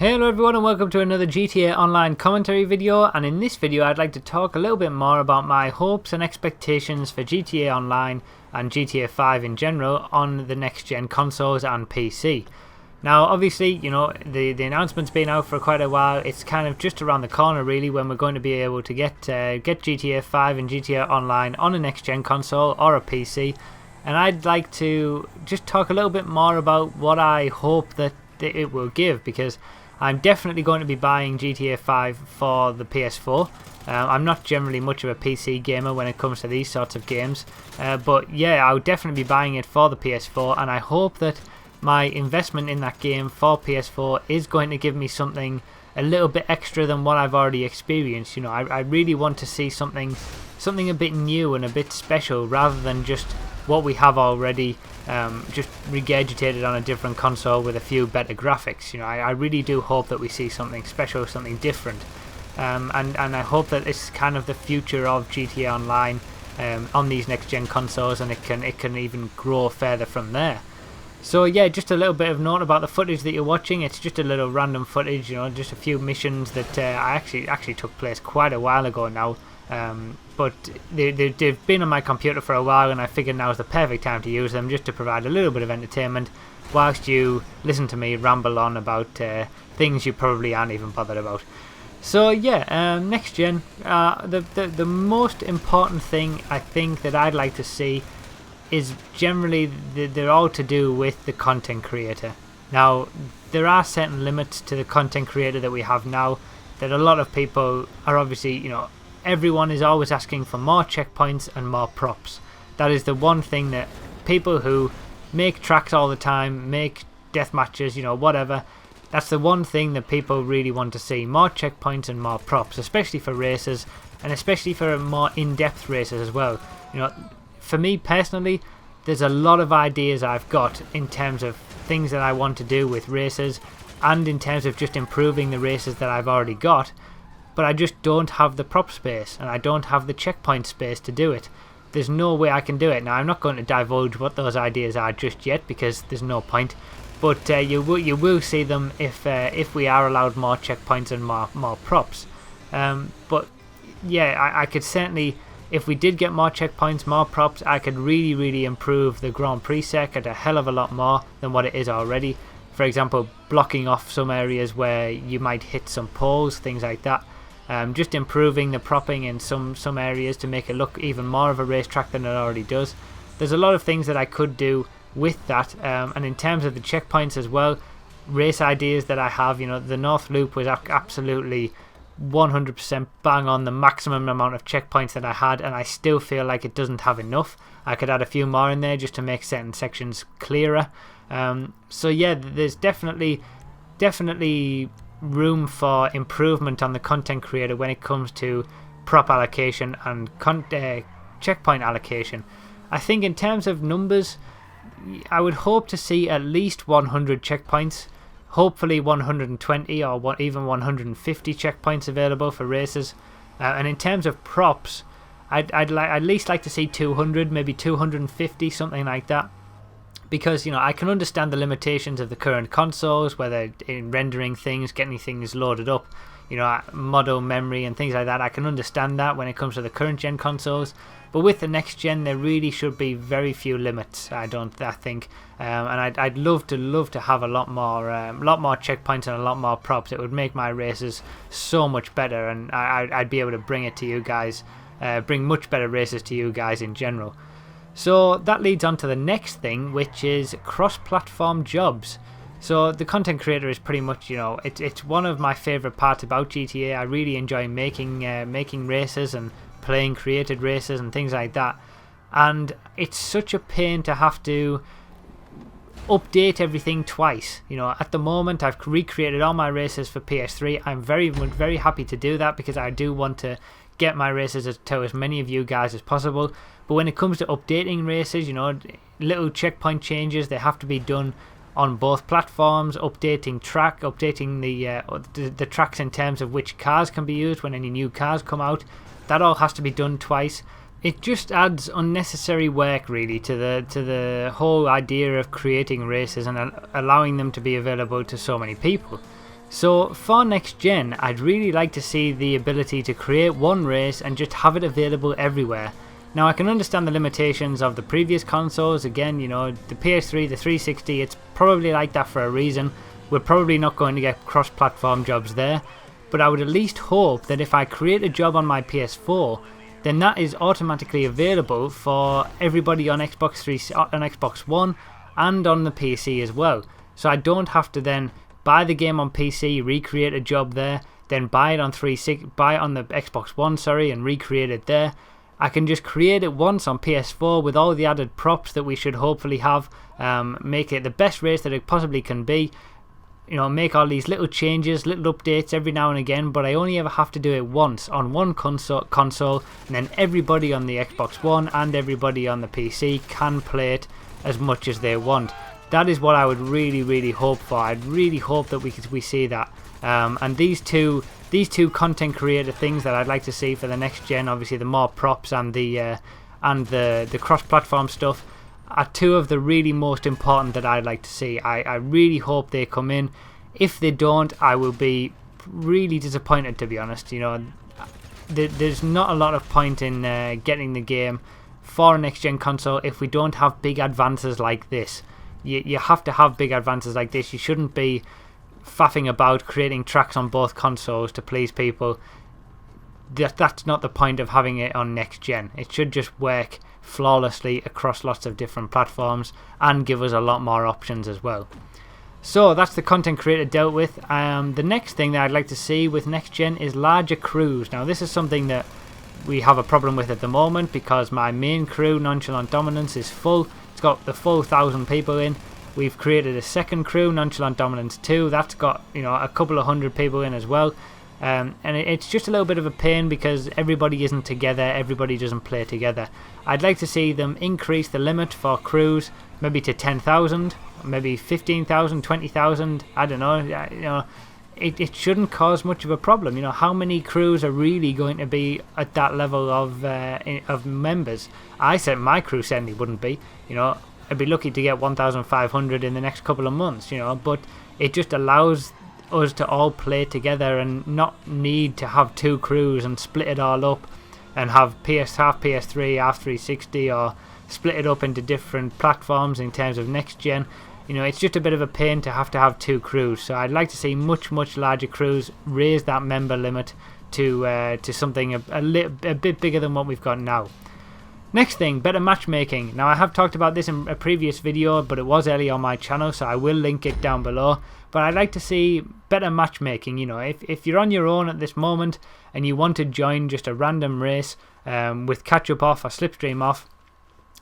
Hello everyone and welcome to another GTA Online commentary video, and in this video I'd like to talk a little bit more about my hopes and expectations for GTA Online and GTA 5 in general on the next gen consoles and PC. Now obviously, you know, the announcement's been out for quite a while. It's kind of just around the corner really when we're going to be able to get GTA 5 and GTA Online on a next gen console or a PC, and I'd like to just talk a little bit more about what I hope that it will give, because I'm definitely going to be buying GTA 5 for the PS4. I'm not generally much of a PC gamer when it comes to these sorts of games, but yeah, I'll definitely be buying it for the PS4, and I hope that my investment in that game for PS4 is going to give me something a little bit extra than what I've already experienced. You know, I really want to see something a bit new and a bit special, rather than just what we have already, just regurgitated on a different console with a few better graphics. You know, I really do hope that we see something special, something different, and I hope that it's kind of the future of GTA Online on these next gen consoles, and it can even grow further from there. So yeah, just a little bit of note about the footage that you're watching. It's just a little random footage, you know, just a few missions that I actually took place quite a while ago now. But they've been on my computer for a while, and I figured now is the perfect time to use them, just to provide a little bit of entertainment whilst you listen to me ramble on about things you probably aren't even bothered about. So yeah, next gen, the most important thing I think that I'd like to see is generally they're all to do with the content creator. Now there are certain limits to the content creator that we have now, that a lot of people are obviously, you know, everyone is always asking for more checkpoints and more props. That is the one thing that people who make tracks all the time, make death matches, you know, whatever, that's the one thing that people really want to see: more checkpoints and more props, especially for races, and especially for more in-depth races as well. You know, for me personally, there's a lot of ideas I've got in terms of things that I want to do with races, and in terms of just improving the races that I've already got, but I just don't have the prop space, and I don't have the checkpoint space to do it. There's no way I can do it. Now I'm not going to divulge what those ideas are just yet, because there's no point, but you will see them if we are allowed more checkpoints and more props. But yeah, I could certainly, if we did get more checkpoints, more props, I could really improve the Grand Prix circuit a hell of a lot more than what it is already. For example, blocking off some areas where you might hit some poles, things like that. Just improving the propping in some areas to make it look even more of a racetrack than it already does. There's a lot of things that I could do with that, and in terms of the checkpoints as well, race ideas that I have, you know, the North Loop was absolutely 100% bang on the maximum amount of checkpoints that I had, and I still feel like it doesn't have enough. I could add a few more in there just to make certain sections clearer. So yeah, there's definitely room for improvement on the content creator when it comes to prop allocation and checkpoint allocation. I think in terms of numbers, I would hope to see at least 100 checkpoints, hopefully 120 or even 150 checkpoints available for races. And in terms of props, I'd at least like to see 200, maybe 250, something like that. Because, you know, I can understand the limitations of the current consoles, whether in rendering things, getting things loaded up, you know, model memory and things like that. I can understand that when it comes to the current gen consoles, but with the next gen, there really should be very few limits. I think, and I'd love to have a lot more checkpoints and a lot more props. It would make my races so much better, and I'd be able to bring it to you guys, bring much better races to you guys in general. So that leads on to the next thing, which is cross-platform jobs. So the content creator is pretty much, you know, it's one of my favourite parts about GTA. I really enjoy making races and playing created races and things like that. And it's such a pain to have to update everything twice. You know, at the moment I've recreated all my races for PS3. I'm very happy to do that, because I do want to get my races to as many of you guys as possible. But when it comes to updating races, you know, little checkpoint changes, they have to be done on both platforms. Updating the tracks in terms of which cars can be used when any new cars come out, that all has to be done twice. It just adds unnecessary work really to the whole idea of creating races and allowing them to be available to so many people. So for next gen, I'd really like to see the ability to create one race and just have it available everywhere. Now I can understand the limitations of the previous consoles. Again, you know, the PS3, the 360, it's probably like that for a reason. We're probably not going to get cross-platform jobs there, but I would at least hope that if I create a job on my PS4, then that is automatically available for everybody on Xbox One and on the PC as well. So I don't have to then buy the game on PC, recreate a job there, then buy it on the Xbox One, and recreate it there. I can just create it once on PS4 with all the added props that we should hopefully have, make it the best race that it possibly can be. You know, make all these little changes, little updates every now and again, but I only ever have to do it once on one console, and then everybody on the Xbox One and everybody on the PC can play it as much as they want. That is what I would really hope for. I'd really hope that we see that. And these two content creator things that I'd like to see for the next gen, obviously the more props and the cross-platform stuff, are two of the really most important that I'd like to see. I really hope they come in. If they don't, I will be really disappointed, to be honest. You know, there's not a lot of point in getting the game for a next-gen console if we don't have big advances like this. You have to have big advances like this. You shouldn't be faffing about creating tracks on both consoles to please people. That's not the point of having it on next gen. It should just work flawlessly across lots of different platforms and give us a lot more options as well. So that's the content creator dealt with. The next thing that I'd like to see with next gen is larger crews. Now this is something that we have a problem with at the moment because my main crew, Nonchalant Dominance, is full. It's got the full 1,000 people in. We've created a second crew, Nonchalant Dominance 2. That's got, you know, a couple of hundred people in as well. And it's just a little bit of a pain because everybody isn't together, everybody doesn't play together. I'd like to see them increase the limit for crews, maybe to 10,000, maybe 15,000, 20,000. I don't know. You know, it shouldn't cause much of a problem. You know, how many crews are really going to be at that level of members? I said my crew certainly wouldn't be. You know, I'd be lucky to get 1,500 in the next couple of months. You know, but it just allows us to all play together and not need to have two crews and split it all up and have half PS3, half 360, or split it up into different platforms in terms of next gen. You know, it's just a bit of a pain to have two crews. So I'd like to see much larger crews, raise that member limit to something a bit bigger than what we've got now. Next thing, better matchmaking. Now I have talked about this in a previous video, but it was early on my channel, so I will link it down below. But I'd like to see better matchmaking. You know, if you're on your own at this moment and you want to join just a random race with catch up off or slipstream off,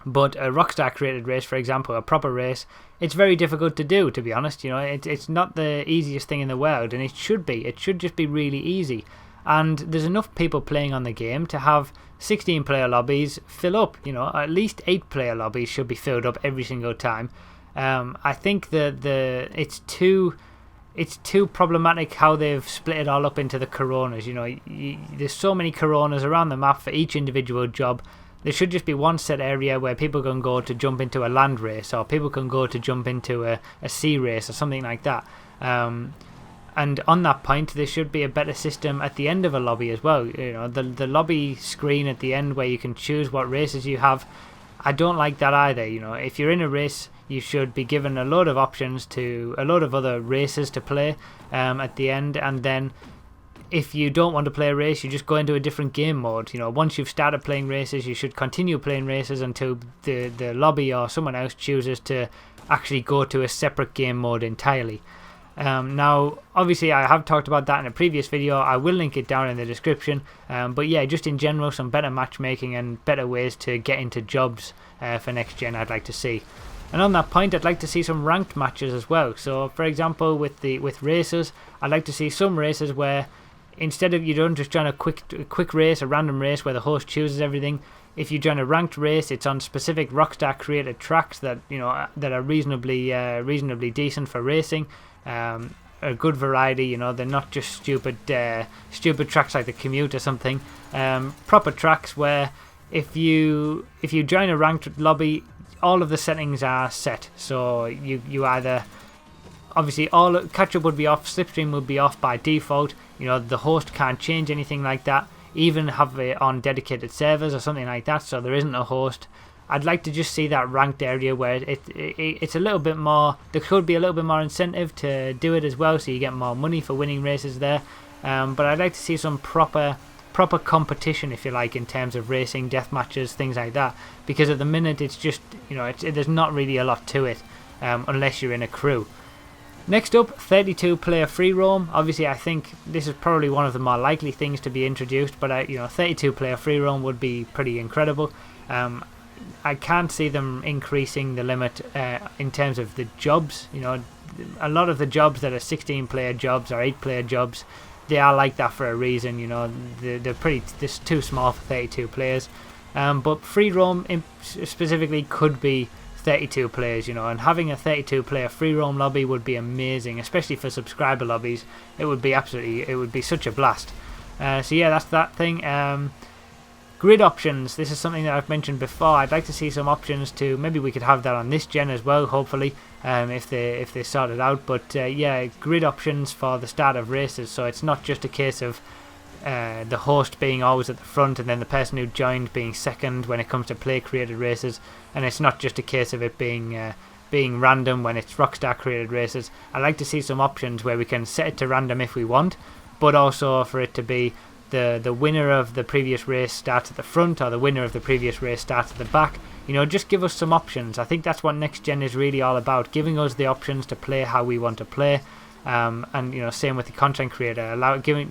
but a Rockstar created race, for example, a proper race, it's very difficult to do, to be honest. You know, it's not the easiest thing in the world, and it should be. It should just be really easy. And there's enough people playing on the game to have 16 player lobbies fill up. You know, at least 8 player lobbies should be filled up every single time. I think that it's too problematic how they've split it all up into the coronas. You know, there's so many coronas around the map for each individual job. There should just be one set area where people can go to jump into a land race, or people can go to jump into a sea race or something like that. And on that point, there should be a better system at the end of a lobby as well. You know, the lobby screen at the end where you can choose what races you have. I don't like that either. You know, if you're in a race, you should be given a load of options to a load of other races to play at the end, and then if you don't want to play a race, you just go into a different game mode. You know, once you've started playing races, you should continue playing races until the lobby or someone else chooses to actually go to a separate game mode entirely. Now, obviously, I have talked about that in a previous video. I will link it down in the description. But yeah, just in general, some better matchmaking and better ways to get into jobs for next gen I'd like to see. And on that point, I'd like to see some ranked matches as well. So, for example, with races, I'd like to see some races where instead of you don't just join a quick race, a random race where the host chooses everything. If you join a ranked race, it's on specific Rockstar created tracks that that are reasonably decent for racing. A good variety. You know, they're not just stupid tracks like the Commute or something. Proper tracks where if you join a ranked lobby, all of the settings are set. So you either Obviously, all catch-up would be off, slipstream would be off by default. You know, the host can't change anything like that, even have it on dedicated servers or something like that, so there isn't a host. I'd like to just see that ranked area where it's a little bit more, there could be a little bit more incentive to do it as well, so you get more money for winning races there. But I'd like to see some proper competition, if you like, in terms of racing, death matches, things like that, because at the minute it's just, you know, there's not really a lot to it unless you're in a crew. Next up, 32 player free roam. Obviously, I think this is probably one of the more likely things to be introduced, but you know, 32 player free roam would be pretty incredible. I can't see them increasing the limit in terms of the jobs. You know, a lot of the jobs that are 16 player jobs or 8 player jobs, they are like that for a reason. You know, they're too small for 32 players. But free roam specifically could be 32 players, you know, and having a 32 player free roam lobby would be amazing, especially for subscriber lobbies. It would be such a blast. So yeah, that's that thing. Grid options, this is something that I've mentioned before. I'd like to see some options to, maybe we could have that on this gen as well, hopefully, if they sort it out. But yeah, grid options for the start of races, so it's not just a case of the host being always at the front and then the person who joined being second when it comes to play created races, and it's not just a case of it being random when it's Rockstar created races. I'd like to see some options where we can set it to random if we want, but also for it to be the winner of the previous race starts at the front, or the winner of the previous race starts at the back. You know, just give us some options. I think that's what next gen is really all about, giving us the options to play how we want to play. And you know, same with the content creator,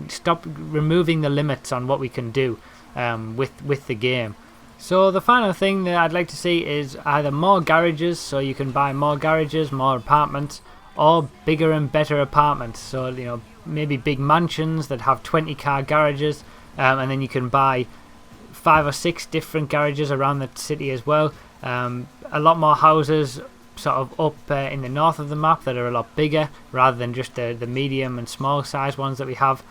stop removing the limits on what we can do with the game. So the final thing that I'd like to see is either more garages, so you can buy more garages, more apartments, or bigger and better apartments. So, you know, maybe big mansions that have 20-car garages, and then you can buy 5 or 6 different garages around the city as well. A lot more houses sort of up in the north of the map that are a lot bigger, rather than just the medium and small size ones that we have.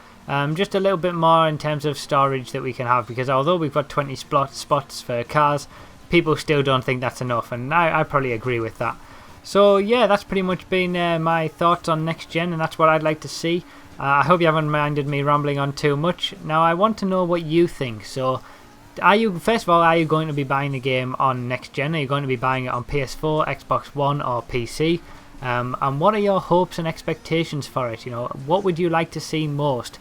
Just a little bit more in terms of storage that we can have, because although we've got 20 spots for cars, people still don't think that's enough, and I probably agree with that. So yeah, that's pretty much been my thoughts on next gen, and that's what I'd like to see. I hope you haven't minded me rambling on too much. Now I want to know what you think. So first of all, are you going to be buying the game on next gen? Are you going to be buying it on PS4, Xbox One or PC? And what are your hopes and expectations for it? You know, what would you like to see most?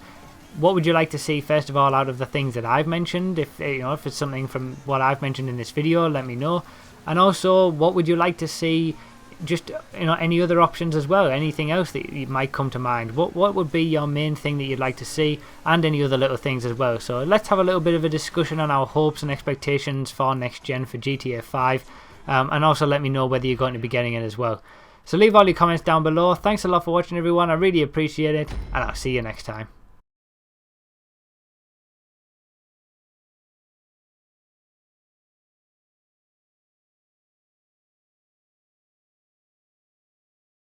What would you like to see first of all out of the things that I've mentioned? If it's something from what I've mentioned in this video, let me know. And also, what would you like to see? Just, you know, any other options as well, anything else that you might come to mind. What would be your main thing that you'd like to see, and any other little things as well. So let's have a little bit of a discussion on our hopes and expectations for next gen for GTA 5, and also let me know whether you're going to be getting it as well. So leave all your comments down below. Thanks a lot for watching, everyone. I really appreciate it, and I'll see you next time.